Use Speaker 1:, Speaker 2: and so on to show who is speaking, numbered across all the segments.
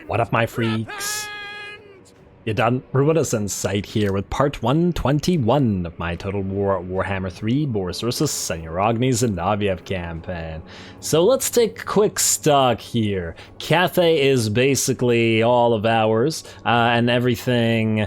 Speaker 1: What up, my freaks? You done? RuinousInsight here with part 121 of my Total Warhammer 3 Boris Ursus and Uragni's Zinaviev campaign. So let's take quick stock here. Cathay is basically all of ours, and everything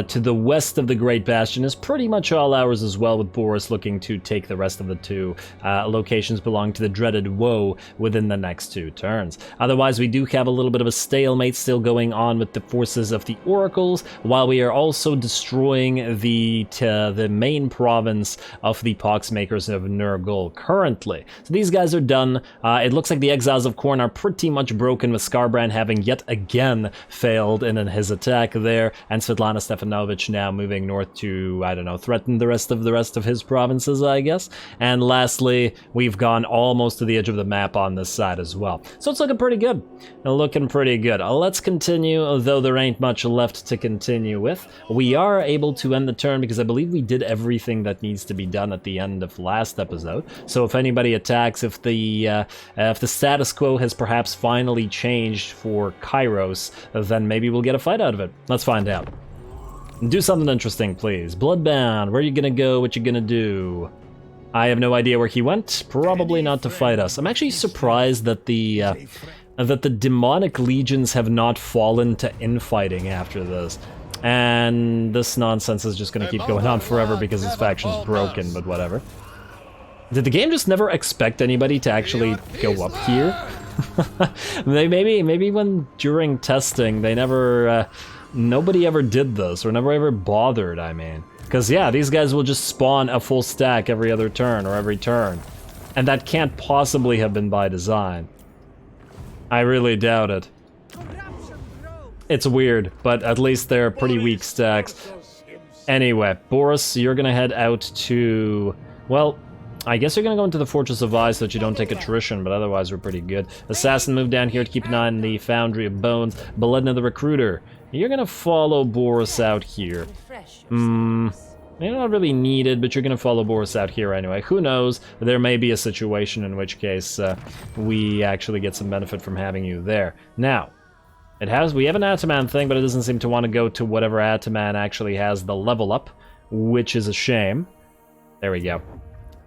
Speaker 1: to the west of the Great Bastion is pretty much all ours as well, with Boris looking to take the rest of the two locations belonging to the dreaded Woe within the next 2 turns. Otherwise, we do have a little bit of a stalemate still going on with the forces of the Oracles, while we are also destroying the main province of the Poxmakers of Nurgle currently. So these guys are done. It looks like the Exiles of Khorne are pretty much broken, with Skarbrand having yet again failed in his attack there, and Svetlana Stefanovich now moving north to, I don't know, threaten the rest of his provinces, I guess. And lastly, we've gone almost to the edge of the map on this side as well. So it's looking pretty good. Looking pretty good. Let's continue, though there ain't much left to continue with. We are able to end the turn because I believe we did everything that needs to be done at the end of last episode. So if anybody attacks, if the status quo has perhaps finally changed for Kairos, then maybe we'll get a fight out of it. Let's find out. Do something interesting, please. Bloodbound, where are you gonna go? What you gonna do? I have no idea where he went. Probably not to fight us. I'm actually surprised that the demonic legions have not fallen to infighting after this. And this nonsense is just gonna keep going on forever because his faction's broken, but whatever. Did the game just never expect anybody to actually go up here? maybe when during testing they never... nobody ever did this, or never ever bothered, I mean. Because, yeah, these guys will just spawn a full stack every other turn, or every turn. And that can't possibly have been by design. I really doubt it. It's weird, but at least they're pretty weak stacks. Anyway, Boris, you're gonna head out to... well, I guess you're gonna go into the Fortress of Ice so that you don't take attrition, but otherwise we're pretty good. Assassin moved down here to keep an eye on the Foundry of Bones. Beledna the Recruiter, you're gonna follow Boris out here. You're not really needed, but you're gonna follow Boris out here anyway. Who knows? There may be a situation in which case we actually get some benefit from having you there. Now, we have an Ataman thing, but it doesn't seem to want to go to whatever Ataman actually has the level up, which is a shame. There we go.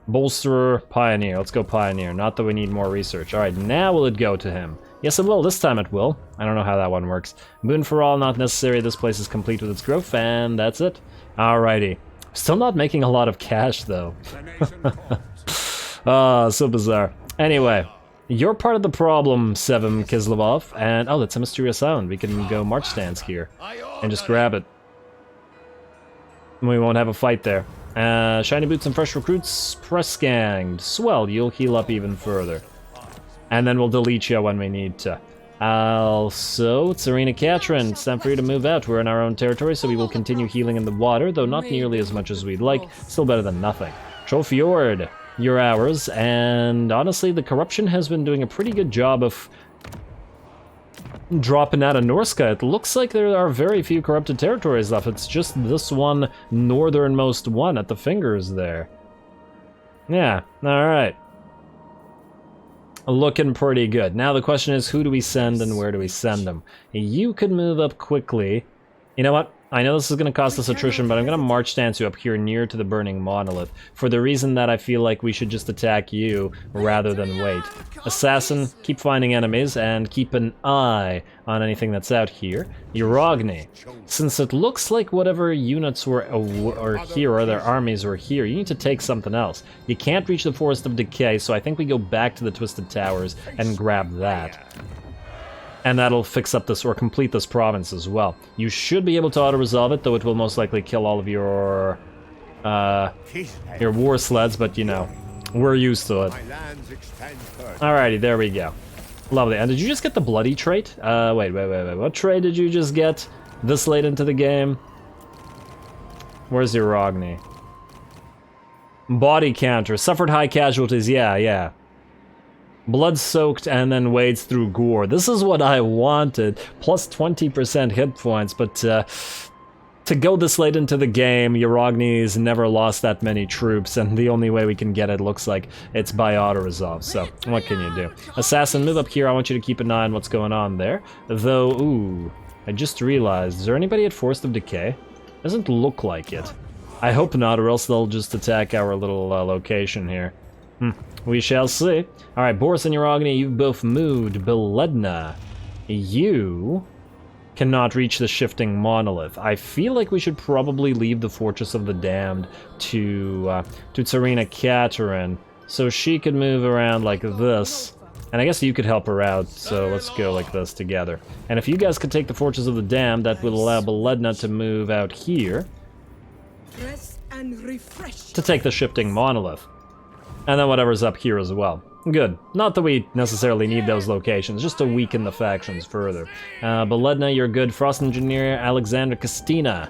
Speaker 1: Bolsterer, Pioneer. Let's go Pioneer. Not that we need more research. Alright, now will it go to him? Yes, it will. This time it will. I don't know how that one works. Boon for all, not necessary. This place is complete with its growth, and that's it. Alrighty. Still not making a lot of cash, though. Ah, so bizarre. Anyway, you're part of the problem, Sevim Kislevov, and... oh, that's a mysterious island. We can go march stance here and just grab it. We won't have a fight there. Shiny boots and fresh recruits, press ganged. Swell, you'll heal up even further. And then we'll delete you when we need to. Also, Tsarina Katrin, it's time for you to move out. We're in our own territory, so we will continue healing in the water, though not nearly as much as we'd like. Still better than nothing. Trofiord, you're ours, and honestly, the corruption has been doing a pretty good job of dropping out of Norska. It looks like there are very few corrupted territories left. It's just this one northernmost one at the fingers there. Yeah, alright. Looking pretty good. Now the question is, who do we send and where do we send them? You could move up quickly. You know what? I know this is going to cost us attrition, but I'm going to march stance you up here near to the Burning Monolith, for the reason that I feel like we should just attack you rather than wait. Assassin, keep finding enemies and keep an eye on anything that's out here. Uragni, since it looks like whatever units were here, or their armies were here, you need to take something else. You can't reach the Forest of Decay, so I think we go back to the Twisted Towers and grab that. And that'll fix up this, or complete this province as well. You should be able to auto-resolve it, though it will most likely kill all of your war sleds, but you know, we're used to it. Alrighty, there we go. Lovely. And did you just get the bloody trait? Wait. What trait did you just get this late into the game? Where's your Rogni? Body counter. Suffered high casualties. Yeah. Blood-soaked and then wades through gore. This is what I wanted. Plus 20% hit points, but to go this late into the game, Uragni's never lost that many troops, and the only way we can get it looks like it's by auto-resolve, so what can you do? Assassin, move up here, I want you to keep an eye on what's going on there. Though, ooh, I just realized, is there anybody at Forest of Decay? Doesn't look like it. I hope not, or else they'll just attack our little location here. We shall see. Alright, Boris and Uragni, you've both moved. Beledna, you cannot reach the shifting monolith. I feel like we should probably leave the Fortress of the Damned to Tsarina Katerin, so she could move around like this. And I guess you could help her out, so let's go like this together. And if you guys could take the Fortress of the Damned, that would allow Beledna to move out here to take the shifting monolith. And then whatever's up here as well. Good. Not that we necessarily need those locations, just to weaken the factions further. Beledna, you're good. Frost Engineer, Alexander Castina.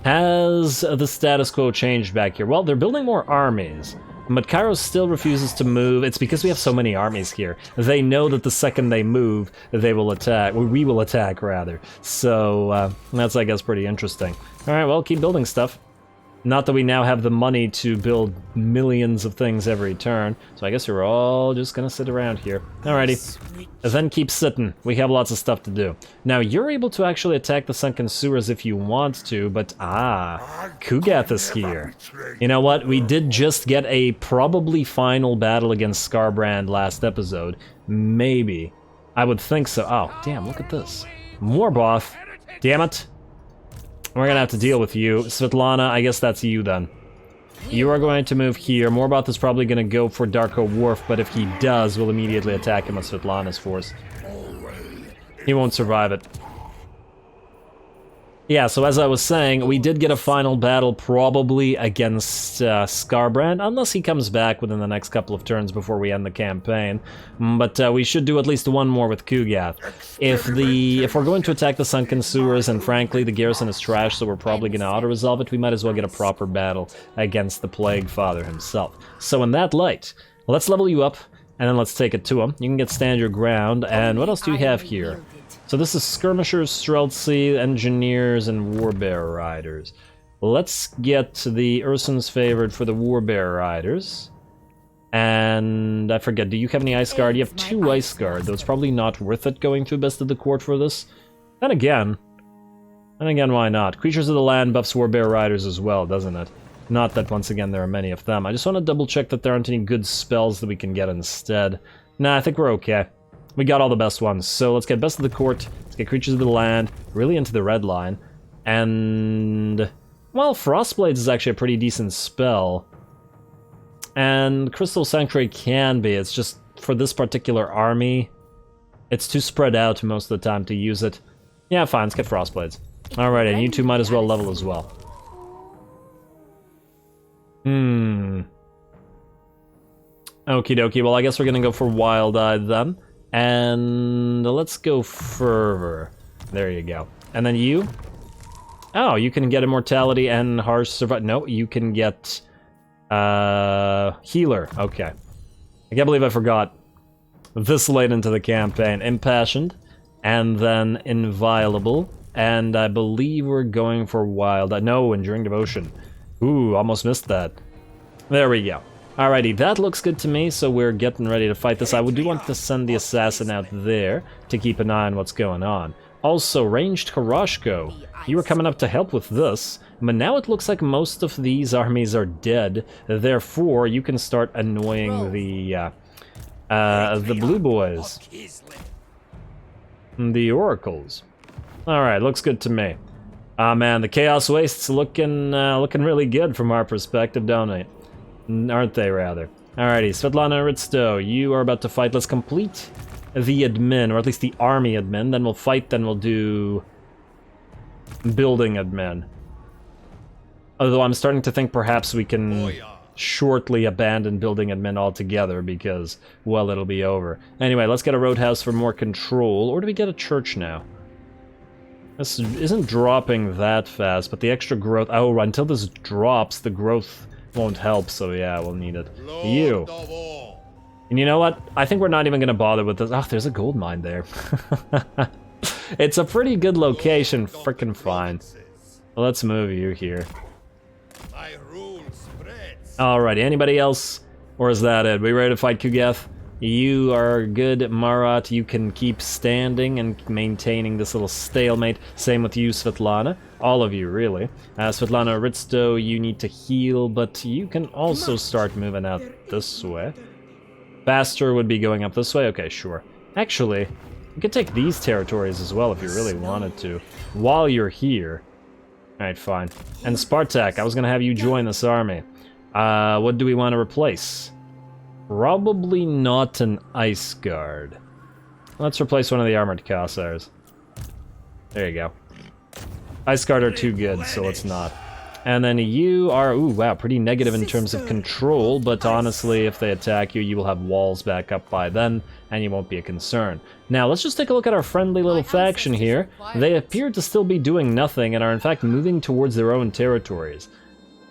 Speaker 1: Has the status quo changed back here? Well, they're building more armies, but Kairos still refuses to move. It's because we have so many armies here. They know that the second they move, they will attack, or we will attack, rather. So, that's, I guess, pretty interesting. Alright, well, keep building stuff. Not that we now have the money to build millions of things every turn, so I guess we're all just gonna sit around here. Alrighty. Then keep sitting. We have lots of stuff to do. Now, you're able to actually attack the Sunken Sewers if you want to, but Kugath is here. You know what? We did just get a probably final battle against Skarbrand last episode. Maybe. I would think so. Oh, damn, look at this. Morboth. Damn it. We're gonna have to deal with you. Svetlana, I guess that's you then. You are going to move here. Morboth is probably gonna go for Darko Wharf, but if he does, we'll immediately attack him with Svetlana's force. He won't survive it. Yeah, so as I was saying, we did get a final battle probably against Skarbrand, unless he comes back within the next couple of turns before we end the campaign. But we should do at least one more with Kugath. If we're going to attack the Sunken Sewers, and frankly the garrison is trash, so we're probably going to auto-resolve it, we might as well get a proper battle against the Plague Father himself. So in that light, let's level you up, and then let's take it to him. You can get stand your ground, and what else do we have here? So this is Skirmishers, Streltsy, Engineers, and Warbearer Riders. Let's get the Ursun's favored for the Warbearer Riders. And I forget, do you have any Ice Guard? You have 2 Ice Guard, though it's probably not worth it going through Best of the Court for this. Then again, why not? Creatures of the Land buffs Warbearer Riders as well, doesn't it? Not that, once again, there are many of them. I just want to double check that there aren't any good spells that we can get instead. Nah, I think we're okay. We got all the best ones, so let's get Best of the Court, let's get Creatures of the Land, really into the red line, and, well, Frostblades is actually a pretty decent spell, and Crystal Sanctuary can be, it's just, for this particular army, it's too spread out most of the time to use it. Yeah, fine, let's get Frostblades. Alright, and you two might as well level as well. Okie dokie, well I guess we're gonna go for Wild-Eyed then. And let's go Fervor. There you go. And then you? Oh, you can get Immortality and Harsh Survival. No, you can get Healer. Okay. I can't believe I forgot. This late into the campaign. Impassioned. And then Inviolable. And I believe we're going for Wild. No, Enduring Devotion. Ooh, almost missed that. There we go. Alrighty, that looks good to me, so we're getting ready to fight this. I do want to send the assassin out there to keep an eye on what's going on. Also, Ranged Karashko, you were coming up to help with this, but now it looks like most of these armies are dead. Therefore, you can start annoying the blue boys. The oracles. Alright, looks good to me. Ah man, the Chaos Waste's looking really good from our perspective, don't they? Aren't they, rather? Alrighty, Svetlana Ritsto, you are about to fight. Let's complete the admin, or at least the army admin, then we'll fight, then we'll do building admin. Although I'm starting to think perhaps we can shortly abandon building admin altogether because, well, it'll be over. Anyway, let's get a roadhouse for more control, or do we get a church now? This isn't dropping that fast, but the extra growth... Oh, until this drops, the growth won't help, so yeah, we'll need it. You. And you know what? I think we're not even going to bother with this. Oh, there's a gold mine there. It's a pretty good location, frickin' fine. Well, let's move you here.
Speaker 2: My rule spreads.
Speaker 1: Alrighty, anybody else? Or is that it? We ready to fight Kugath? You are good, Marat. You can keep standing and maintaining this little stalemate. Same with you, Svetlana. All of you, really. Svetlana Ritsto, you need to heal, but you can also start moving out this way. Faster would be going up this way? Okay, sure. Actually, you could take these territories as well if you really wanted to. While you're here. Alright, fine. And Spartak, I was gonna have you join this army. What do we want to replace? Probably not an Ice Guard. Let's replace one of the Armored Cossars. There you go. Ice Guard are too good, so let's not. And then you are, ooh, wow, pretty negative in terms of control, but honestly, if they attack you, you will have walls back up by then, and you won't be a concern. Now, let's just take a look at our friendly little faction here. They appear to still be doing nothing, and are in fact moving towards their own territories.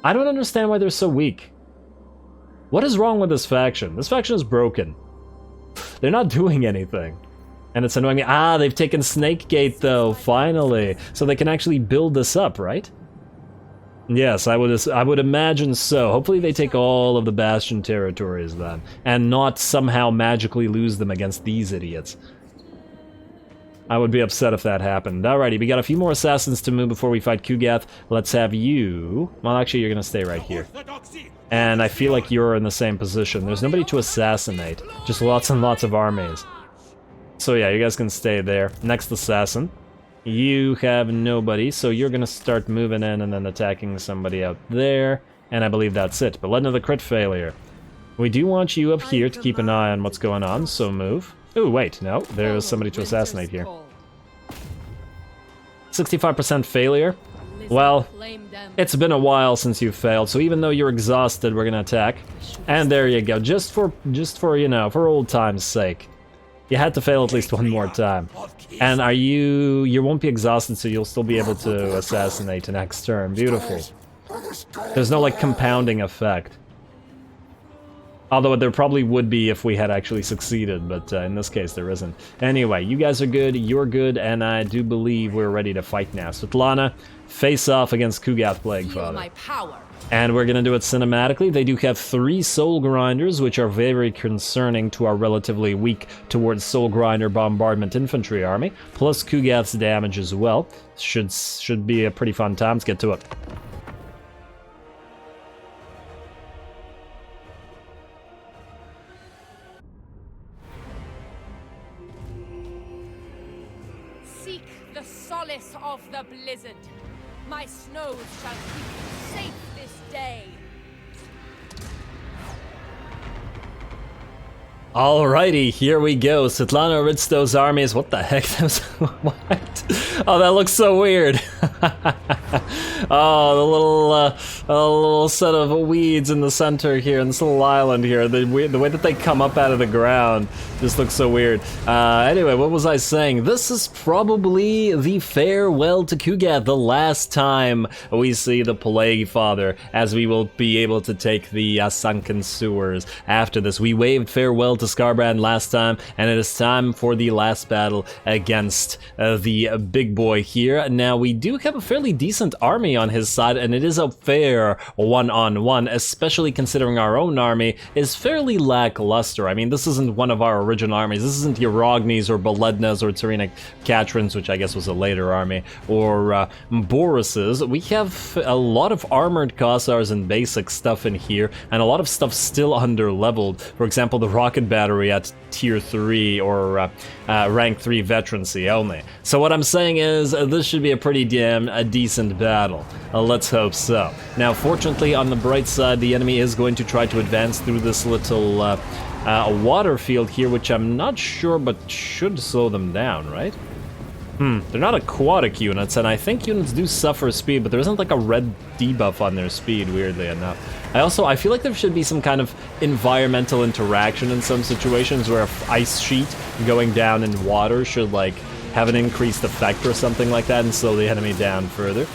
Speaker 1: I don't understand why they're so weak. What is wrong with this faction? This faction is broken. They're not doing anything. And it's annoying me. Ah, they've taken Snakegate though, finally. So they can actually build this up, right? Yes, I would imagine so. Hopefully they take all of the Bastion territories then. And not somehow magically lose them against these idiots. I would be upset if that happened. Alrighty, we got a few more assassins to move before we fight Kugath. Let's have you... Well, actually, you're gonna stay right here. And I feel like you're in the same position. There's nobody to assassinate. Just lots and lots of armies. So yeah, you guys can stay there. Next assassin. You have nobody, so you're gonna start moving in and then attacking somebody out there. And I believe that's it. But another crit failure. We do want you up here to keep an eye on what's going on, so move. Ooh, wait, no, there's somebody to assassinate here. 65% failure. Well, it's been a while since you failed, so even though you're exhausted, we're gonna attack. And there you go, just for you know, for old time's sake. You had to fail at least one more time. And you won't be exhausted, so you'll still be able to assassinate next turn. Beautiful. There's no, like, compounding effect. Although there probably would be if we had actually succeeded, but in this case there isn't. Anyway, you guys are good, you're good, and I do believe we're ready to fight now. Svetlana, face off against Kugath Plaguefather. And we're gonna do it cinematically. They do have 3 Soul Grinders, which are very concerning to our relatively weak towards Soul Grinder Bombardment Infantry army, plus Kugath's damage as well. Should be a pretty fun time. Let's get to it.
Speaker 3: Of the blizzard. My snows shall keep you safe this day.
Speaker 1: Alrighty, here we go. Svetlana Ritsto's armies. What the heck? What? Oh, that looks so weird. Oh, the little set of weeds in the center here, in this little island here. The way that they come up out of the ground just looks so weird. Anyway, what was I saying? This is probably the farewell to Kugath, the last time we see the Plaguefather, as we will be able to take the Sunken sewers after this. We waved farewell to Skarbrand last time, and it is time for the last battle against the big boy here. Now, we do have a fairly decent army on his side, and it is a fair one-on-one, especially considering our own army is fairly lackluster. I mean, this isn't one of our original armies. This isn't Yarogni's or Beledna's or Tsarina Katrin's, which I guess was a later army, or Boris's. We have a lot of armored Kossars and basic stuff in here, and a lot of stuff still under-leveled. For example, the rocket battery at tier 3 or rank 3 veterancy only. So what I'm saying is this should be a pretty damn decent battle. Let's hope so. Now, fortunately, on the bright side, the enemy is going to try to advance through this little water field here, which I'm not sure, but should slow them down, right? They're not aquatic units, and I think units do suffer speed, but there isn't like a red debuff on their speed, weirdly enough. I feel like there should be some kind of environmental interaction in some situations where an ice sheet going down in water should like have an increased effect or something like that and slow the enemy down further.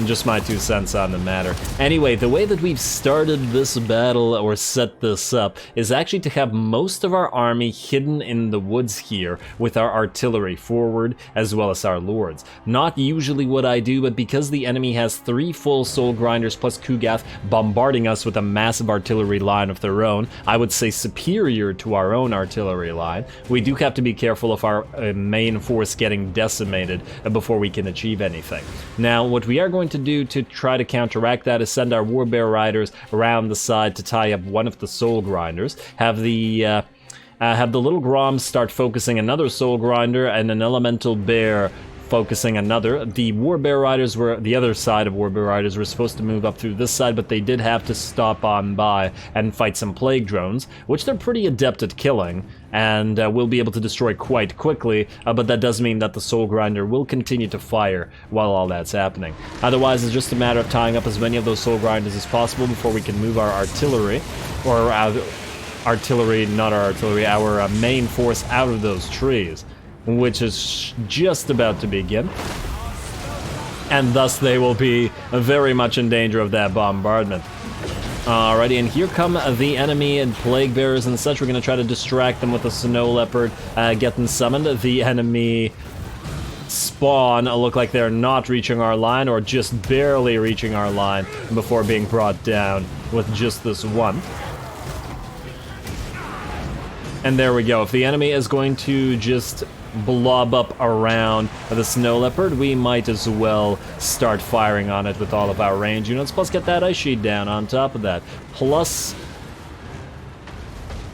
Speaker 1: Just my 2 cents on the matter. Anyway, the way that we've started this battle, or set this up, is actually to have most of our army hidden in the woods here, with our artillery forward, as well as our lords. Not usually what I do, but because the enemy has 3 full soul grinders plus Kugath bombarding us with a massive artillery line of their own, I would say superior to our own artillery line, we do have to be careful of our main force getting decimated before we can achieve anything. Now, what we are going to do to try to counteract that is send our Warbear Riders around the side to tie up one of the Soul Grinders, have the little Groms start focusing another Soul Grinder, and an Elemental Bear focusing another. The Warbear Riders were, the other side of Warbear Riders were supposed to move up through this side, but they did have to stop on by and fight some Plague Drones, which they're pretty adept at killing, and will be able to destroy quite quickly, but that does mean that the Soul Grinder will continue to fire while all that's happening. Otherwise, it's just a matter of tying up as many of those Soul Grinders as possible before we can move our artillery, or artillery, not our artillery, our main force out of those trees, which is just about to begin. And thus they will be very much in danger of that bombardment. Alrighty, and here come the enemy and Plague Bearers and such. We're going to try to distract them with a Snow Leopard, get them summoned. The enemy spawn look like they're not reaching our line, or just barely reaching our line before being brought down with just this one. And there we go. If the enemy is going to just blob up around the Snow Leopard, we might as well start firing on it with all of our range units, plus get that Ice Sheet down on top of that. Plus,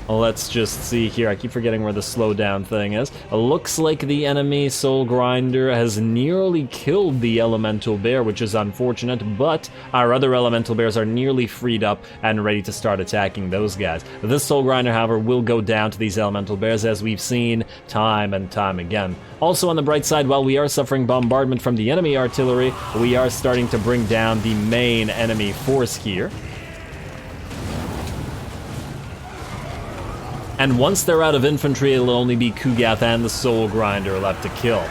Speaker 1: let's just see here, I keep forgetting where the slowdown thing is. It looks like the enemy Soul Grinder has nearly killed the Elemental Bear, which is unfortunate, but our other Elemental Bears are nearly freed up and ready to start attacking those guys. This Soul Grinder, however, will go down to these Elemental Bears, as we've seen time and time again. Also on the bright side, while we are suffering bombardment from the enemy artillery, we are starting to bring down the main enemy force here. And once they're out of infantry, it'll only be Kugath and the Soul Grinder left to kill.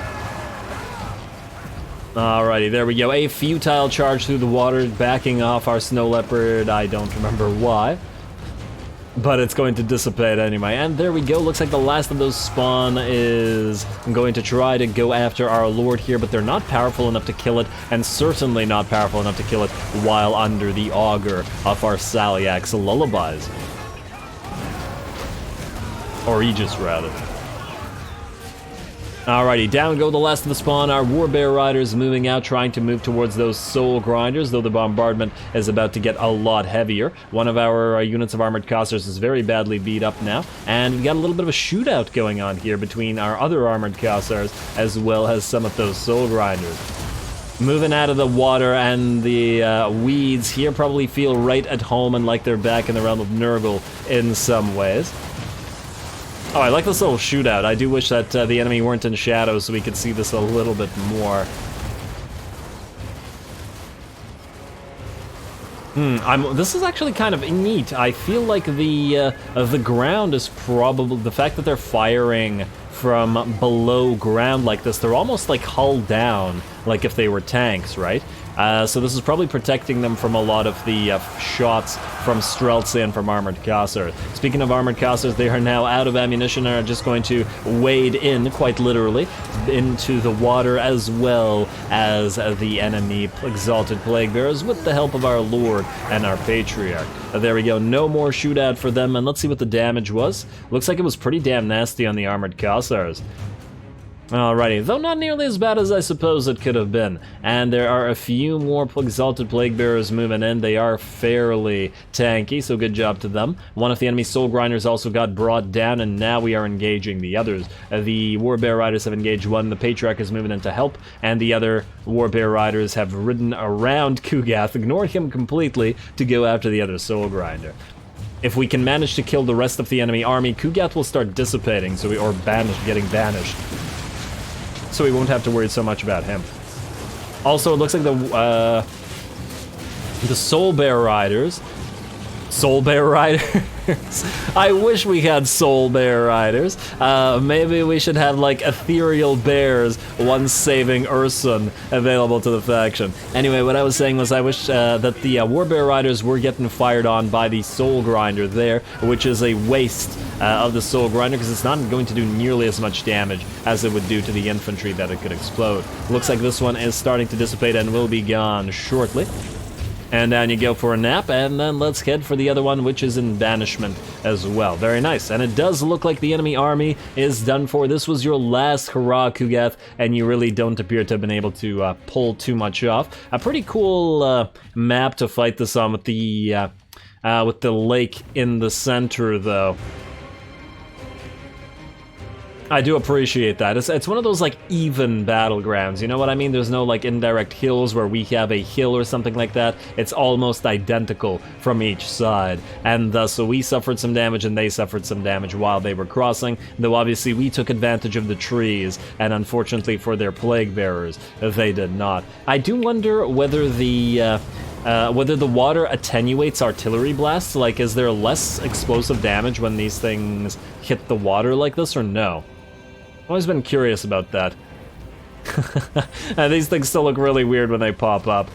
Speaker 1: Alrighty, there we go. A futile charge through the water, backing off our Snow Leopard. I don't remember why, but it's going to dissipate anyway. And there we go. Looks like the last of those spawn is going to try to go after our Lord here, but they're not powerful enough to kill it, and certainly not powerful enough to kill it while under the auger of our Salyak's lullabies. Or Aegis, rather. Alrighty, down go the last of the spawn. Our Warbear Riders moving out, trying to move towards those Soul Grinders, though the bombardment is about to get a lot heavier. One of our units of Armored Cossars is very badly beat up now, and we got a little bit of a shootout going on here between our other Armored Cossars, as well as some of those Soul Grinders. Moving out of the water, and the weeds here probably feel right at home and like they're back in the realm of Nurgle in some ways. Oh, I like this little shootout. I do wish that the enemy weren't in shadow so we could see this a little bit more. This is actually kind of neat. I feel like the ground is probably, the fact that they're firing from below ground like this, they're almost like hull down, like if they were tanks, right? So this is probably protecting them from a lot of the shots from Streltsy and from Armored Cossars. Speaking of Armored Cossars, they are now out of ammunition and are just going to wade in, quite literally, into the water, as well as the enemy Exalted Plague Bearers, with the help of our Lord and our Patriarch. There we go, no more shootout for them, and let's see what the damage was. Looks like it was pretty damn nasty on the Armored Cossars. Alrighty, though not nearly as bad as I suppose it could have been. And there are a few more Exalted Plague Bearers moving in. They are fairly tanky, so good job to them. One of the enemy Soul Grinders also got brought down, and now we are engaging the others. The Warbear Riders have engaged one, the Patriarch is moving in to help, and the other Warbear Riders have ridden around Kugath, ignoring him completely, to go after the other Soul Grinder. If we can manage to kill the rest of the enemy army, Kugath will start dissipating, so or getting banished. So we won't have to worry so much about him. Also, it looks like the Soul Bear Riders Soul Bear Riders. I wish we had Soul Bear Riders. Maybe we should have like ethereal bears once saving Ursun available to the faction. Anyway, what I was saying was I wish that the War Bear Riders were getting fired on by the Soul Grinder there, which is a waste of the Soul Grinder because it's not going to do nearly as much damage as it would do to the infantry that it could explode. Looks like this one is starting to dissipate and will be gone shortly. And down you go for a nap, and then let's head for the other one, which is in banishment as well. Very nice, and it does look like the enemy army is done for. This was your last hurrah, Kugath, and you really don't appear to have been able to pull too much off. A pretty cool map to fight this on with the lake in the center, though. I do appreciate that. It's one of those like even battlegrounds, you know what I mean? There's no like indirect hills where we have a hill or something like that. It's almost identical from each side, and thus so we suffered some damage and they suffered some damage while they were crossing, though obviously we took advantage of the trees, and unfortunately for their plague bearers, they did not. I do wonder whether the water attenuates artillery blasts. Like, is there less explosive damage when these things hit the water like this, or no? I've always been curious about that. And these things still look really weird when they pop up.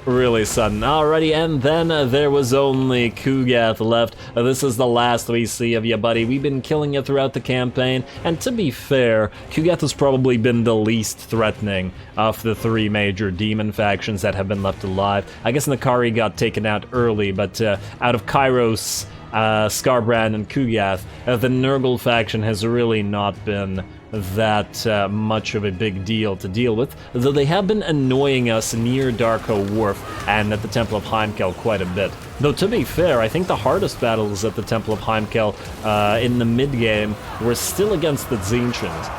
Speaker 1: Really sudden. Alrighty, and then there was only Kugath left. This is the last we see of you, buddy. We've been killing you throughout the campaign, and to be fair, Kugath has probably been the least threatening of the three major demon factions that have been left alive. I guess Nakari got taken out early, but out of Kairos, Skarbrand, and Kugath, the Nurgle faction has really not been that much of a big deal to deal with, though they have been annoying us near Darko Wharf and at the Temple of Heimkel quite a bit. Though to be fair, I think the hardest battles at the Temple of Heimkel in the mid-game were still against the Tzeentchins.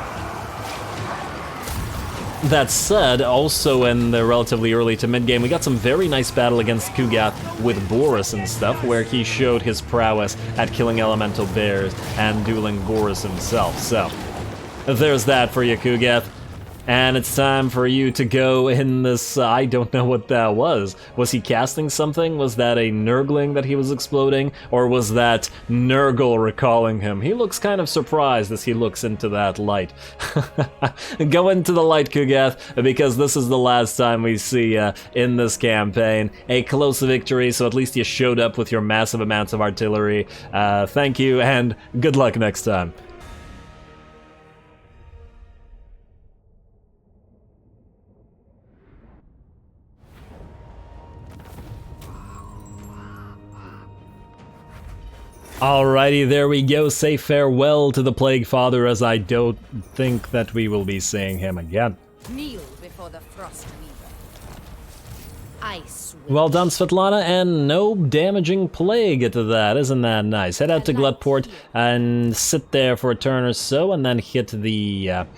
Speaker 1: That said, also in the relatively early to mid-game, we got some very nice battle against Kugath with Boris and stuff, where he showed his prowess at killing elemental bears and dueling Boris himself, so there's that for you, Kugath. And it's time for you to go in this, I don't know what that was. Was he casting something? Was that a Nurgling that he was exploding? Or was that Nurgle recalling him? He looks kind of surprised as he looks into that light. Go into the light, Kugath, because this is the last time we see in this campaign. A close victory, so at least you showed up with your massive amounts of artillery. Thank you, and good luck next time. Alrighty, there we go. Say farewell to the Plague Father, as I don't think that we will be seeing him again.
Speaker 3: Kneel before the Frost Weaver. Ice.
Speaker 1: Well done, Svetlana, and no damaging plague to that. Isn't that nice? Head out to Gluttport and sit there for a turn or so, and then hit the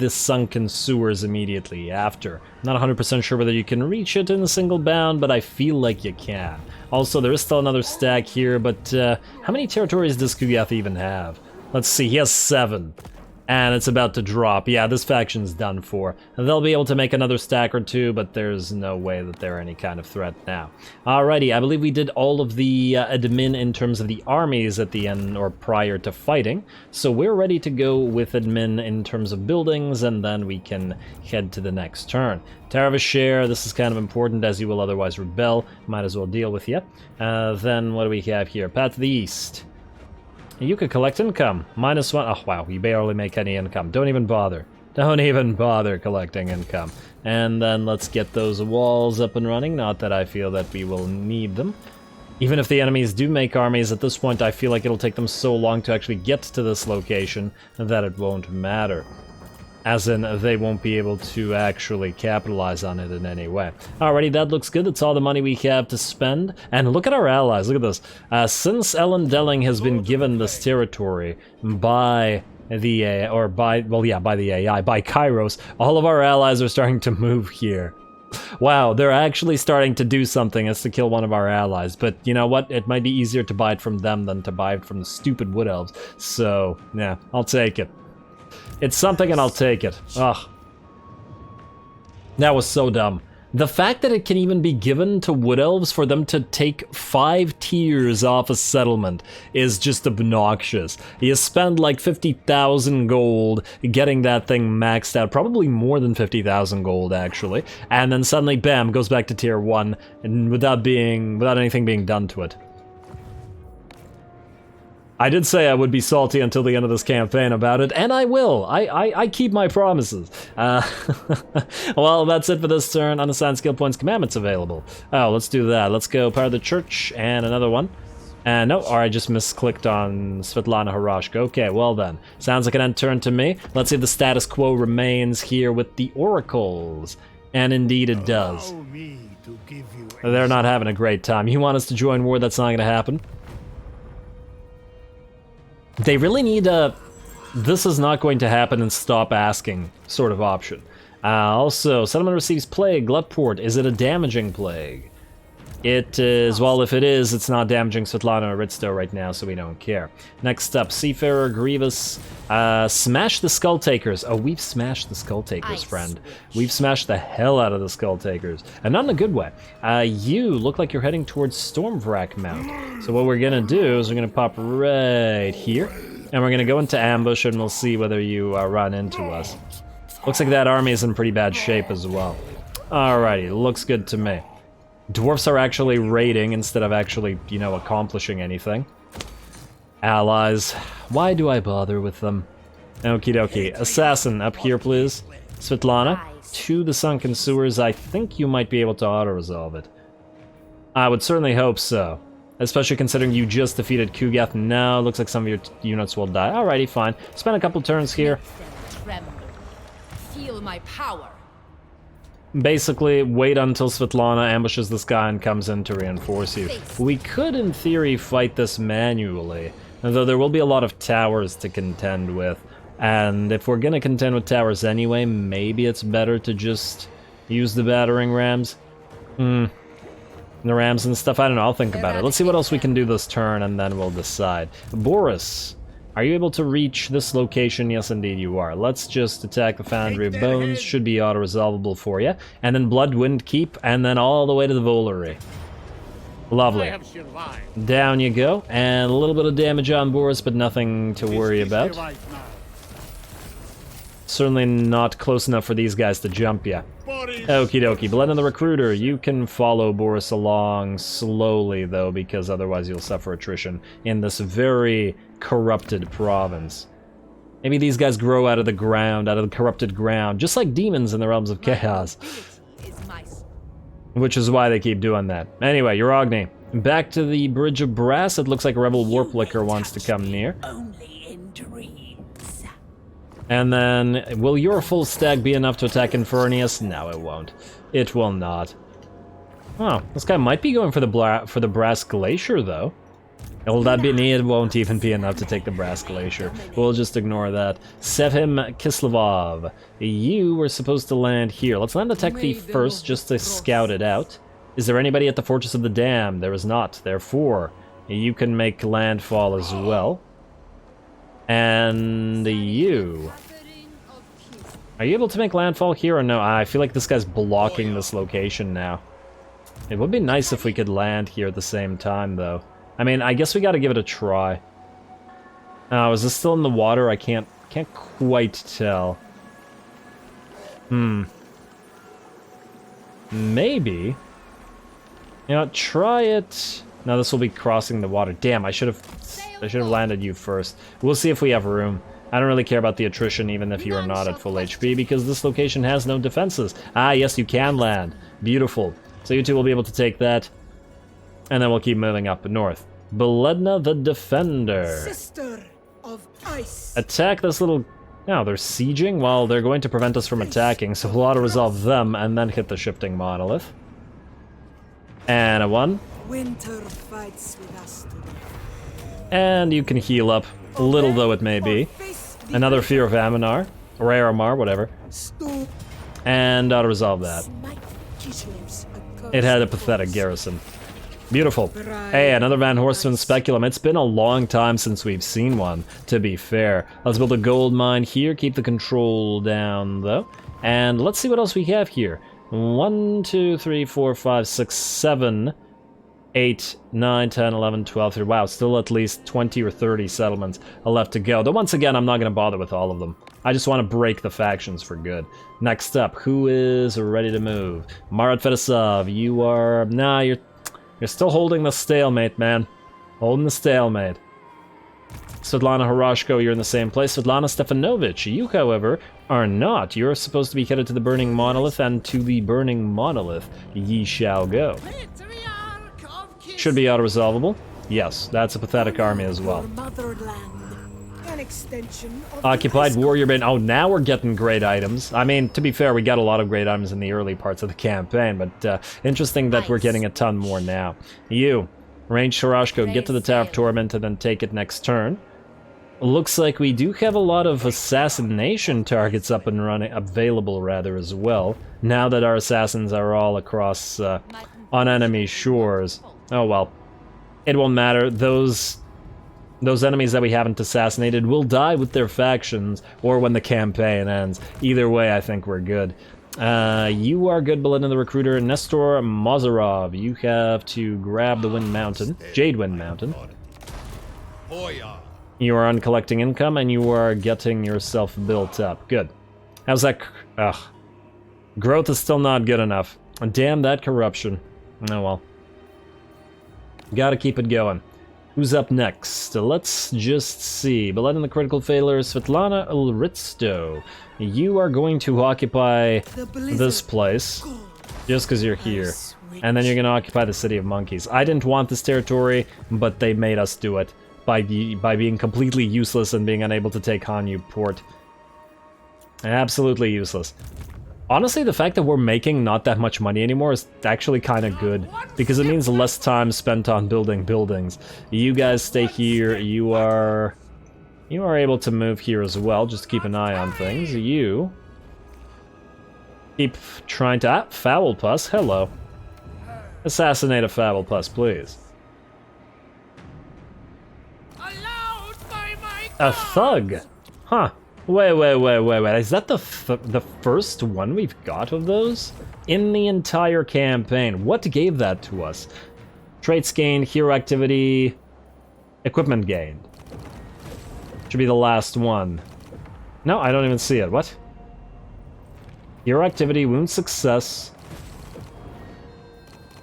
Speaker 1: Sunken sewers immediately after. Not 100% sure whether you can reach it in a single bound, but I feel like you can. Also, there is still another stack here, but how many territories does Kugath even have? Let's see, he has 7. And it's about to drop. Yeah, this faction's done for. And they'll be able to make another stack or two, but there's no way that they're any kind of threat now. Alrighty, I believe we did all of the admin in terms of the armies at the end, or prior to fighting. So we're ready to go with admin in terms of buildings, and then we can head to the next turn. Taravashare, this is kind of important as you will otherwise rebel. Might as well deal with you. Then what do we have here? Path to the east. You could collect income. -1. Oh, wow, you barely make any income. Don't even bother. Don't even bother collecting income. And then let's get those walls up and running. Not that I feel that we will need them. Even if the enemies do make armies, at this point I feel like it'll take them so long to actually get to this location that it won't matter. As in, they won't be able to actually capitalize on it in any way. Alrighty, that looks good. That's all the money we have to spend. And look at our allies. Look at this. Since Ellen Delling has been given this territory by the AI, by Kairos, all of our allies are starting to move here. Wow, they're actually starting to do something as to kill one of our allies. But you know what? It might be easier to buy it from them than to buy it from the stupid Wood Elves. So, yeah, I'll take it. It's something and I'll take it. Ugh. That was so dumb. The fact that it can even be given to Wood Elves for them to take 5 tiers off a settlement is just obnoxious. You spend like 50,000 gold getting that thing maxed out, probably more than 50,000 gold actually, and then suddenly bam, goes back to tier 1 and without anything being done to it. I did say I would be salty until the end of this campaign about it, and I will. I keep my promises. Well, that's it for this turn. Unassigned skill points commandments available. Oh, let's do that. Let's go Power of the Church and another one. And no, or I just misclicked on Svetlana Horoshka. Okay, well then. Sounds like an end turn to me. Let's see if the status quo remains here with the oracles. And indeed it does. They're not having a great time. You want us to join war? That's not going to happen. They really need a this is not going to happen and stop asking sort of option. Also, settlement receives plague, Gluttport. Is it a damaging plague? It is, well, if it is, it's not damaging Svetlana or Ritsto right now, so we don't care. Next up, Seafarer, Grievous, smash the Skull Takers. Oh, we've smashed the Skull Takers, friend. We've smashed the hell out of the Skull Takers, and not in a good way. You look like you're heading towards Stormvrak Mount. So what we're gonna do is we're gonna pop right here, and we're gonna go into ambush, and we'll see whether you run into us. Looks like that army is in pretty bad shape as well. Alrighty, looks good to me. Dwarfs are actually raiding instead of actually, you know, accomplishing anything. Allies. Why do I bother with them? Okie dokie. Assassin, up here, please. Svetlana, to the Sunken Sewers. I think you might be able to auto-resolve it. I would certainly hope so. Especially considering you just defeated Kugath. Now, looks like some of your units will die. Alrighty, fine. Spend a couple turns here.
Speaker 3: Feel my power.
Speaker 1: Basically, wait until Svetlana ambushes this guy and comes in to reinforce you. We could, in theory, fight this manually, though there will be a lot of towers to contend with. And if we're gonna contend with towers anyway, maybe it's better to just use the battering rams. The rams and stuff, I don't know, I'll think about it. Let's see what else we can do this turn, and then we'll decide. Boris, are you able to reach this location? Yes, indeed you are. Let's just attack the Foundry of Bones. Should be auto-resolvable for you. And then Bloodwind Keep, and then all the way to the Volary. Lovely. Down you go. And a little bit of damage on Boris, but nothing to worry about. Certainly not close enough for these guys to jump you. Okie dokie. Blend the Recruiter. You can follow Boris along slowly, though, because otherwise you'll suffer attrition in this very corrupted province. Maybe these guys grow out of the ground, out of the corrupted ground, just like demons in the realms of chaos. Which is why they keep doing that. Anyway, Uragni, back to the Bridge of Brass. It looks like Rebel Warplicker wants to come near.
Speaker 3: Only in dreams.
Speaker 1: And then, will your full stack be enough to attack Infernius? No, it won't. It will not. Oh, this guy might be going for the Brass Glacier, though. Will that be? It won't even be enough to take the Brass Glacier. We'll just ignore that. Sevim Kislevov, you were supposed to land here. Let's land the Tech Thief first, just to scout it out. Is there anybody at the Fortress of the Dam? There is not. Therefore, you can make landfall as well. And you... Are you able to make landfall here or no? I feel like this guy's blocking this location now. It would be nice if we could land here at the same time, though. I mean, I guess we gotta give it a try. Oh, is this still in the water? I can't quite tell. Maybe. You know, try it. No, this will be crossing the water. Damn, I should have landed you first. We'll see if we have room. I don't really care about the attrition, even if you are not at full HP, because this location has no defenses. Ah, yes, you can land. Beautiful. So you two will be able to take that. And then we'll keep moving up north. Beledna the Defender.
Speaker 4: Sister of Ice.
Speaker 1: Attack this little... No, they're sieging? Well, they're going to prevent us from attacking, so we'll auto-resolve them and then hit the Shifting Monolith. And a 1.
Speaker 4: Winter fights with us today.
Speaker 1: And you can heal up, little though it may be. Another Fear of Aminar. Or Aramar, whatever. And auto-resolve that. It had a pathetic garrison. Beautiful. Hey, another Van Horstman Speculum. It's been a long time since we've seen one, to be fair. Let's build a gold mine here. Keep the control down, though. And let's see what else we have here. 1, 2, 3, 4, 5, 6, 7, 8, 9, 10, 11, 12, 13. Wow, still at least 20 or 30 settlements left to go. Though once again, I'm not going to bother with all of them. I just want to break the factions for good. Next up, who is ready to move? Marat Fedosov, you are... Nah, you're still holding the stalemate, man. Holding the stalemate. Svetlana Horoshko, you're in the same place. Svetlana Stefanovich, you, however, are not. You're supposed to be headed to the Burning Monolith, and to the Burning Monolith ye shall go. Should be auto-resolvable. Yes, that's a pathetic army as well.
Speaker 4: An extension of
Speaker 1: Occupied Warrior Band. Oh, now we're getting great items. I mean, to be fair, we got a lot of great items in the early parts of the campaign, but interesting that we're getting a ton more now. You, Range Shoroshko, get to the Tower of Torment and then take it next turn. Looks like we do have a lot of assassination targets up and running, available rather, as well, now that our assassins are all across on enemy shores. Oh well, it won't matter. Those enemies that we haven't assassinated will die with their factions, or when the campaign ends. Either way, I think we're good. You are good, Belinda the Recruiter. Nestor Mozarov, you have to grab the Wind Mountain, Jade Wind Mountain. You are on collecting income, and you are getting yourself built up. Good. How's that? Ugh. Growth is still not good enough. Damn that corruption. Oh well. Gotta keep it going. Who's up next? Let's just see. Belinda the Critical Failure, Svetlana Ulritsto. You are going to occupy this place, just because you're here. And then you're going to occupy the City of Monkeys. I didn't want this territory, but they made us do it by being completely useless and being unable to take Hanyu Port. Absolutely useless. Honestly, the fact that we're making not that much money anymore is actually kind of good, because it means less time spent on building buildings. You guys stay here. You are able to move here as well, just to keep an eye on things. You keep trying to... Foul Puss, hello. Assassinate a Foul Puss, please. A thug? Huh. Wait. Is that the first one we've got of those? In the entire campaign. What gave that to us? Traits gained, hero activity, equipment gained. Should be the last one. No, I don't even see it. What? Hero activity, wound success.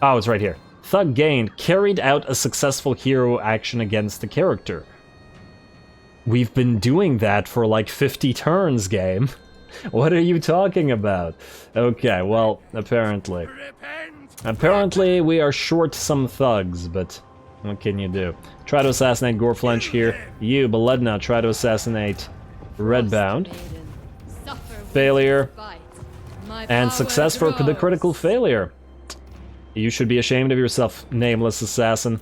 Speaker 1: Oh, it's right here. Thug gained, carried out a successful hero action against the character. We've been doing that for like 50 turns, game. What are you talking about? Okay, well, apparently. Apparently we are short some thugs, but what can you do? Try to assassinate Goreflench here. You, Beledna, try to assassinate Redbound. Failure. And success for the critical failure. You should be ashamed of yourself, nameless assassin.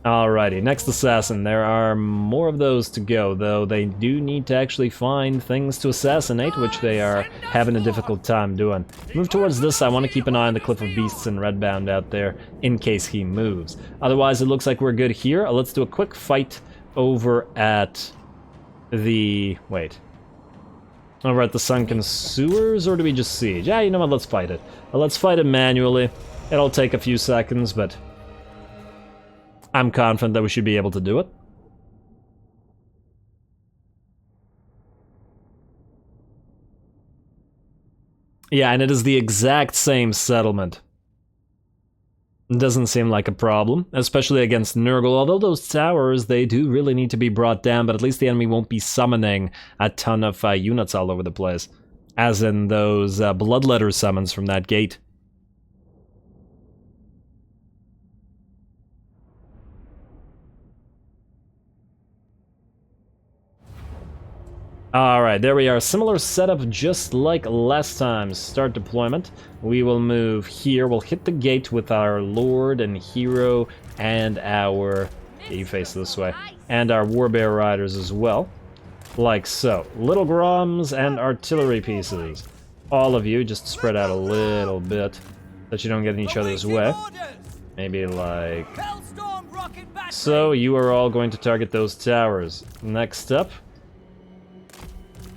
Speaker 1: Alrighty, next assassin. There are more of those to go, though they do need to actually find things to assassinate, which they are having a difficult time doing. Move towards this. I want to keep an eye on the Cliff of Beasts and Redbound out there, in case he moves. Otherwise, it looks like we're good here. Let's do a quick fight over at the... wait. Over at the Sunken Sewers, or do we just siege? Yeah, you know what, let's fight it. Let's fight it manually. It'll take a few seconds, but... I'm confident that we should be able to do it. Yeah, and it is the exact same settlement. It doesn't seem like a problem, especially against Nurgle, although those towers, they do really need to be brought down, but at least the enemy won't be summoning a ton of units all over the place. As in those Bloodletter summons from that gate. Alright, there we are. Similar setup just like last time. Start deployment. We will move here. We'll hit the gate with our Lord and Hero and our... you face this way. And our Warbear Riders as well. Like so. Little Groms and artillery pieces. All of you just spread out a little bit so that you don't get in each other's way. Maybe like... so. You are all going to target those towers. Next up...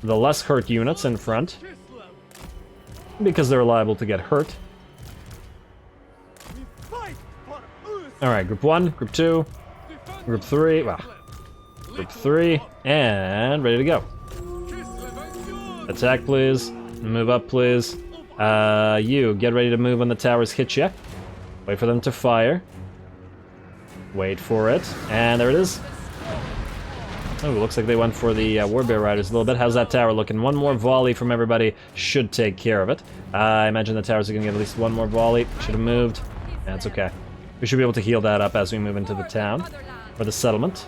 Speaker 1: the less hurt units in front. because they're liable to get hurt. Alright, group 1, group 2, group 3, well, group 3, and ready to go. Attack, please. Move up, please. You, get ready to move when the towers hit you. Wait for them to fire. Wait for it, and there it is. Oh, looks like they went for the Warbear Riders a little bit. How's that tower looking? One more volley from everybody should take care of it. I imagine the towers are going to get at least one more volley. Should have moved. That's okay. We should be able to heal that up as we move into the town, or the settlement.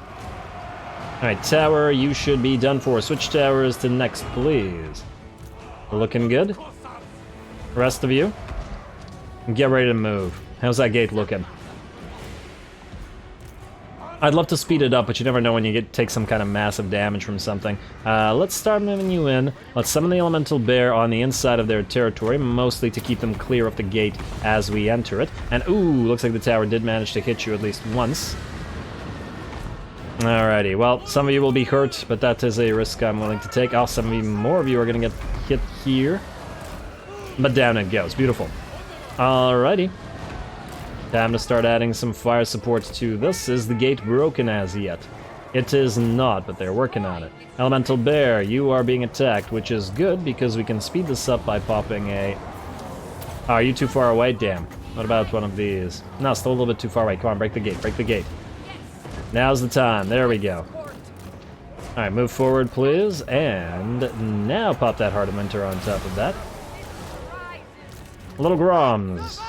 Speaker 1: Alright, tower, you should be done for. Switch towers to next, please. We're looking good. Rest of you, get ready to move. How's that gate looking? I'd love to speed it up, but you never know when you take some kind of massive damage from something. Let's start moving you in. Let's summon the Elemental Bear on the inside of their territory, mostly to keep them clear of the gate as we enter it. And ooh, looks like the tower did manage to hit you at least once. Alrighty, well, some of you will be hurt, but that is a risk I'm willing to take. Oh, some of you, more of you are going to get hit here. But down it goes. Beautiful. Alrighty. Time to start adding some fire support to this. Is the gate broken as yet? It is not, but they're working on it. Elemental Bear, you are being attacked, which is good because we can speed this up by popping a... Oh, are you too far away? Damn. What about one of these? No, still a little bit too far away. Come on, break the gate. Break the gate. Now's the time. There we go. Alright, move forward, please. And now pop that Heart of Winter on top of that. Little Groms.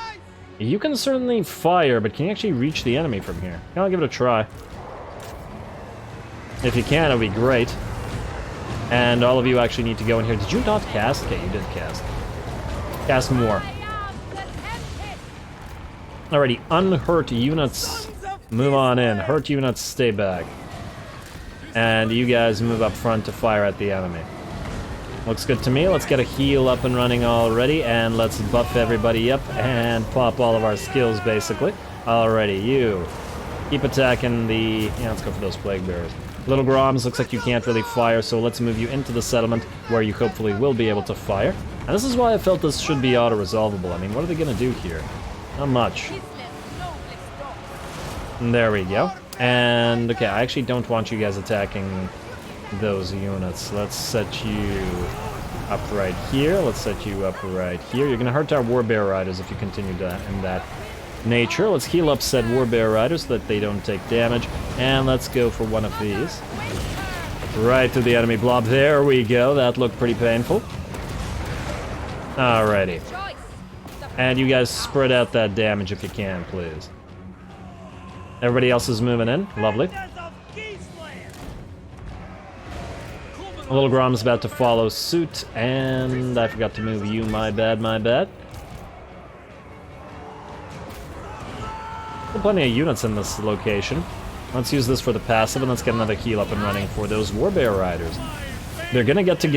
Speaker 1: You can certainly fire, but can you actually reach the enemy from here? I'll give it a try. If you can, it'll be great. And all of you actually need to go in here. Did you not cast? Okay, you did cast. Cast more. Alrighty, unhurt units, move on in. Hurt units, stay back. And you guys move up front to fire at the enemy. Looks good to me. Let's get a heal up and running already, and let's buff everybody up and pop all of our skills, basically. Alrighty, you. Keep attacking the... Yeah, let's go for those Plague Bearers. Little Groms, looks like you can't really fire, so let's move you into the settlement, where you hopefully will be able to fire. And this is why I felt this should be auto-resolvable. I mean, what are they going to do here? Not much. And there we go. And, okay, I actually don't want you guys attacking those units. Let's set you up right here. Let's set you up right here. You're going to hurt our Warbear Riders if you continue in that nature. Let's heal up said Warbear Riders so that they don't take damage. And let's go for one of these. Right to the enemy blob. There we go. That looked pretty painful. Alrighty. And you guys spread out that damage if you can, please. Everybody else is moving in. Lovely. A little Grom's about to follow suit, and I forgot to move you. My bad, my bad. Plenty of units in this location. Let's use this for the passive, and let's get another heal up and running for those Warbear Riders. They're gonna get to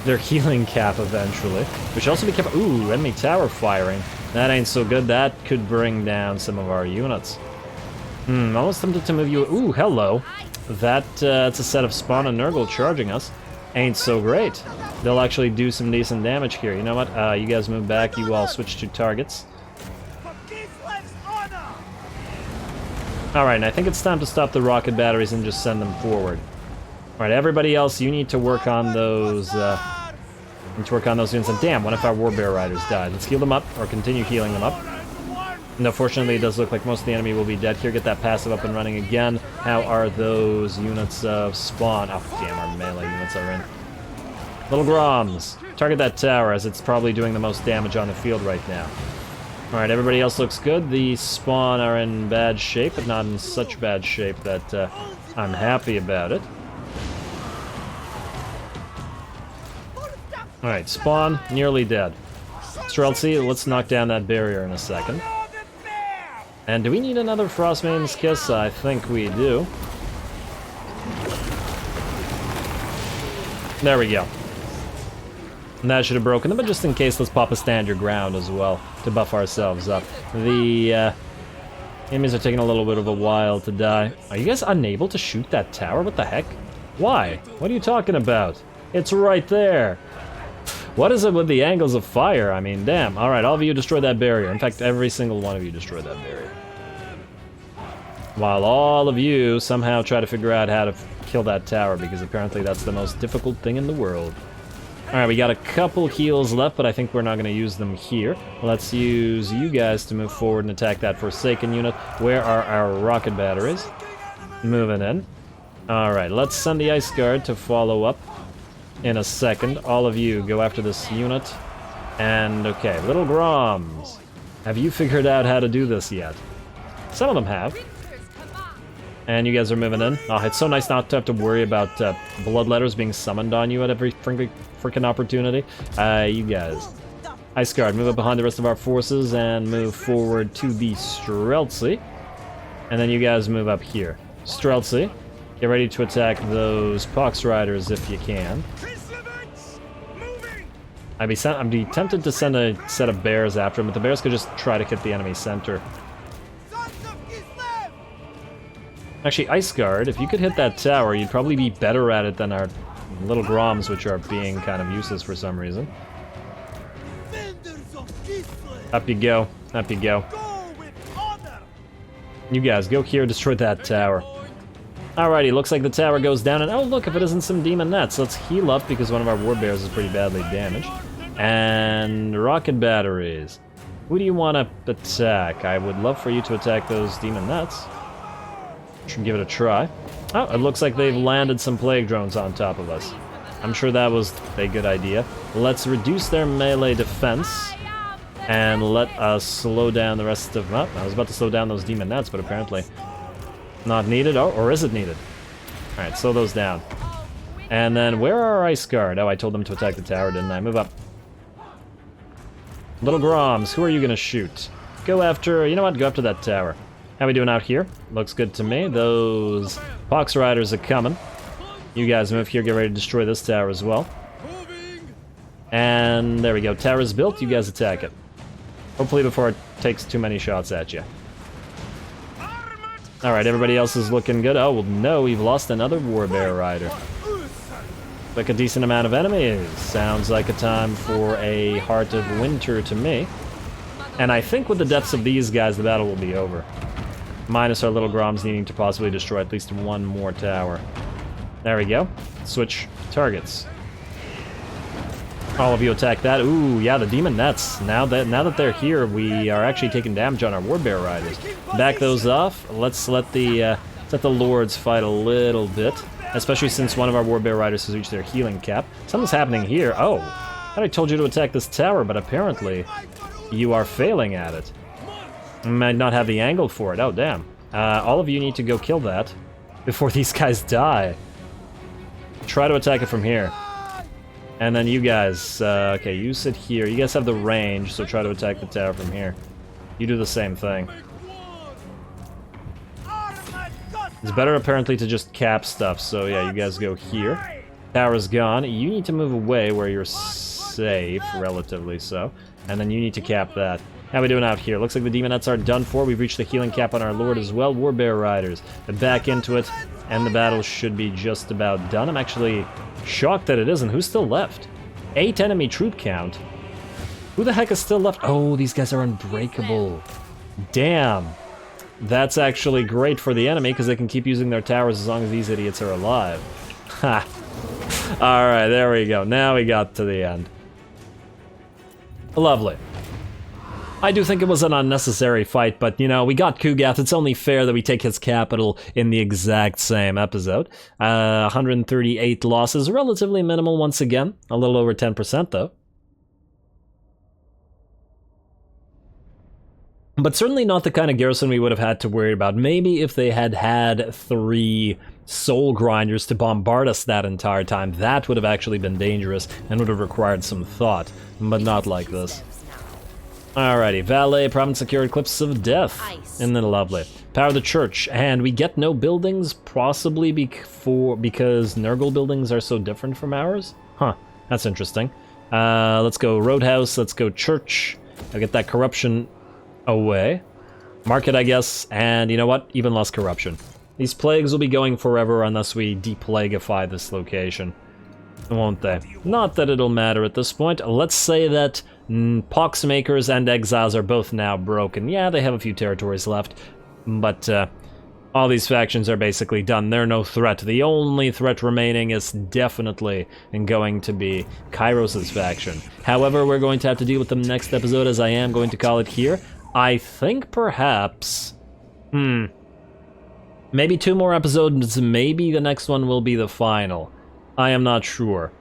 Speaker 1: their healing cap eventually. We should also be careful. Ooh, enemy tower firing. That ain't so good. That could bring down some of our units. Almost tempted to move you. Ooh, hello. That's a set of Spawn and Nurgle charging us. Ain't so great. They'll actually do some decent damage here. You know what? You guys move back. You all switch to targets. Alright, and I think it's time to stop the rocket batteries and just send them forward. Alright, everybody else, you need to work on those, units. And damn, one of our Warbear Riders died. Let's heal them up, or continue healing them up. No, fortunately, it does look like most of the enemy will be dead here. Get that passive up and running again. How are those units of spawn? Oh, damn, our melee units are in. Little Groms, target that tower, as it's probably doing the most damage on the field right now. Alright, everybody else looks good. The spawn are in bad shape, but not in such bad shape that I'm happy about it. Alright, spawn, nearly dead. Streltsy, let's knock down that barrier in a second. And do we need another Frostmaiden's Kiss? I think we do. There we go. And that should have broken them, but just in case, let's pop a Stand Your Ground as well to buff ourselves up. The enemies are taking a little bit of a while to die. Are you guys unable to shoot that tower? What the heck? Why? What are you talking about? It's right there. What is it with the angles of fire? I mean, damn. Alright, all of you destroy that barrier. In fact, every single one of you destroy that barrier. While all of you somehow try to figure out how to kill that tower, because apparently that's the most difficult thing in the world. Alright, we got a couple heals left, but I think we're not going to use them here. Let's use you guys to move forward and attack that Forsaken unit. Where are our rocket batteries? Moving in. Alright, let's send the Ice Guard to follow up in a second. All of you go after this unit. And, okay, Little Groms. Have you figured out how to do this yet? Some of them have. And you guys are moving in. Oh, it's so nice not to have to worry about bloodletters being summoned on you at every freaking opportunity. You guys. Ice Guard, move up behind the rest of our forces and move forward to the Streltsy. And then you guys move up here. Streltsy, get ready to attack those Pox Riders if you can. I'd be tempted to send a set of bears after them, but the bears could just try to hit the enemy center. Actually, Ice Guard, if you could hit that tower, you'd probably be better at it than our little Groms, which are being kind of useless for some reason. Up you go. Up you go. You guys, go here, destroy that tower. Alrighty, looks like the tower goes down, and oh look, if it isn't some demon nets, let's heal up because one of our war bears is pretty badly damaged. And rocket batteries. Who do you want to attack? I would love for you to attack those demon nets. Should give it a try. Oh, it looks like they've landed some plague drones on top of us. I'm sure that was a good idea. Let's reduce their melee defense and let us slow down the rest of... Oh, I was about to slow down those demon nets, but apparently not needed. Oh, or is it needed? Alright, slow those down. And then where are our Ice Guard? Oh, I told them to attack the tower, didn't I? Move up. Little Groms, who are you gonna shoot? Go after... You know what? Go after that tower. How we doing out here? Looks good to me. Those Pox Riders are coming. You guys move here, get ready to destroy this tower as well. And there we go. Tower's built, you guys attack it. Hopefully before it takes too many shots at you. Alright, everybody else is looking good. Oh, well, no, we've lost another Warbear Rider. Like a decent amount of enemies. Sounds like a time for a Heart of Winter to me. And I think with the deaths of these guys, the battle will be over. Minus our little Groms needing to possibly destroy at least one more tower. There we go. Switch targets. All of you attack that. Ooh, yeah, the demon nets. Now that they're here, we are actually taking damage on our Warbear Riders. Back those off. Let's let the Lords fight a little bit. Especially since one of our Warbear Riders has reached their healing cap. Something's happening here. Oh, I thought I told you to attack this tower, but apparently you are failing at it. Might not have the angle for it. Oh, damn. All of you need to go kill that before these guys die. Try to attack it from here. And then you guys, okay, you sit here. You guys have the range, so try to attack the tower from here. You do the same thing. It's better, apparently, to just cap stuff, so yeah, you guys go here. Tower's gone. You need to move away where you're safe, relatively so. And then you need to cap that. How we doing out here? Looks like the Daemonhunters are done for. We've reached the healing cap on our Lord as well. Warbear Riders. But back into it, and the battle should be just about done. I'm actually shocked that it isn't. Who's still left? 8 enemy troop count. Who the heck is still left? Oh, these guys are unbreakable. Damn. That's actually great for the enemy, because they can keep using their towers as long as these idiots are alive. Ha. Alright, there we go. Now we got to the end. Lovely. I do think it was an unnecessary fight, but, you know, we got Kugath. It's only fair that we take his capital in the exact same episode. 138 losses, relatively minimal once again. A little over 10%, though. But certainly not the kind of garrison we would have had to worry about. Maybe if they had had 3 soul grinders to bombard us that entire time, that would have actually been dangerous and would have required some thought. But not like this. Alrighty, Valet, province secured, Cliffs of Death. Isn't it lovely? Power the church, and we get no buildings, possibly because Nurgle buildings are so different from ours? Huh, that's interesting. Let's go Roadhouse, let's go Church. I'll get that corruption away. Market, I guess, and you know what? Even less corruption. These plagues will be going forever unless we deplagueify this location. won't they? Not that it'll matter at this point. Let's say that Poxmakers and Exiles are both now broken. Yeah, they have a few territories left, but all these factions are basically done. They're no threat. The only threat remaining is definitely going to be Kairos' faction. However, we're going to have to deal with them next episode, as I am going to call it here. I think perhaps... maybe 2 more episodes, maybe the next one will be the final. I am not sure.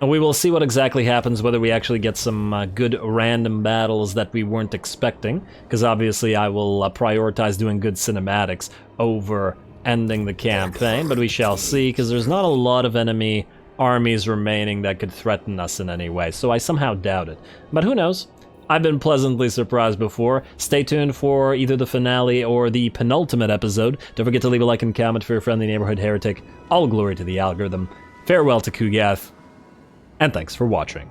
Speaker 1: We will see what exactly happens, whether we actually get some good random battles that we weren't expecting, because obviously I will prioritize doing good cinematics over ending the campaign, but we shall see, because there's not a lot of enemy armies remaining that could threaten us in any way, so I somehow doubt it. But who knows? I've been pleasantly surprised before. Stay tuned for either the finale or the penultimate episode. Don't forget to leave a like and comment for your friendly neighborhood heretic. All glory to the algorithm. Farewell to Kugath, and thanks for watching.